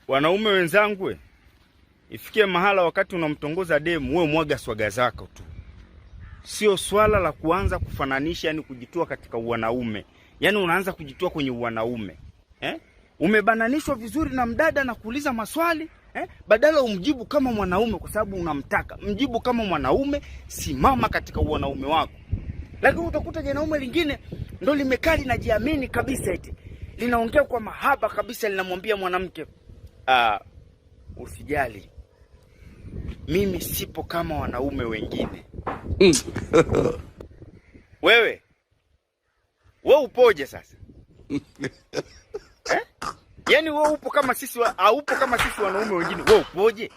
Wanaume wenzangu, ifikie mahala wakati unamtongoza demu, wewe mwaga swaga zako tu. Sio swala la kuanza kufananisha, yani kujitoa katika uwanaume. Yani unaanza kujitoa kwenye uwanaume. Umebananishwa vizuri na mdada na kuuliza maswali, badala umjibu kama mwanaume kwa sababu unamtaka. Mjibu kama mwanaume, simama katika uwanaume wako. Lakini utakuta janaume lingine ndo limekaa linajiamini kabisa eti. Linaongea kwa mahaba kabisa, linamwambia mwanamke, usijali, mimi sipo kama wanaume wengine. Wewe upoje sasa? Yaani wewe upo kama sisi upo kama sisi wanaume wengine, wewe upoje?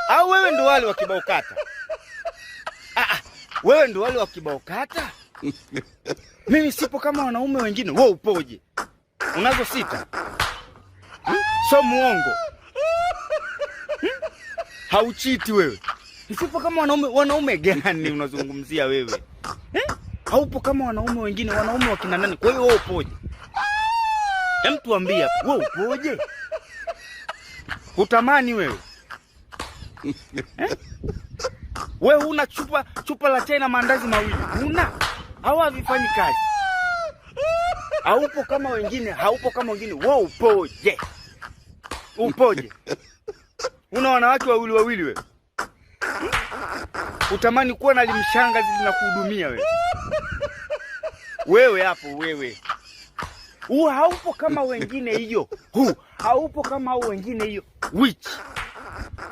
Au wewe ndo wale wa kibao kata? Wewe ndo wale wa kibao kata? Mimi sipo kama wanaume wengine, wewe upoje? Unazo sita? So muongo. Hauchiti wewe. Sipo kama wanaume gani unazungumzia wewe? Haupo kama wanaume wengine, wanaume wakina nani? Kwa hiyo wewe upoje? Hem, tuambie, wewe upoje? Utamani wewe? Wewe una chupa la chai na mandazi mawili. Una? Hawa havifanyi kazi. Haupo kama wengine, wewe upoje? Upoje? Una wanawake wawili wewe. Utamani kuwa na limshangazi linakuhudumia wewe. Wewe hapo wewe. Haupo kama wengine hiyo. Haupo kama hao wengine hiyo. Which?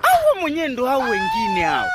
Hao mwenyewe ndo hao wengine hao.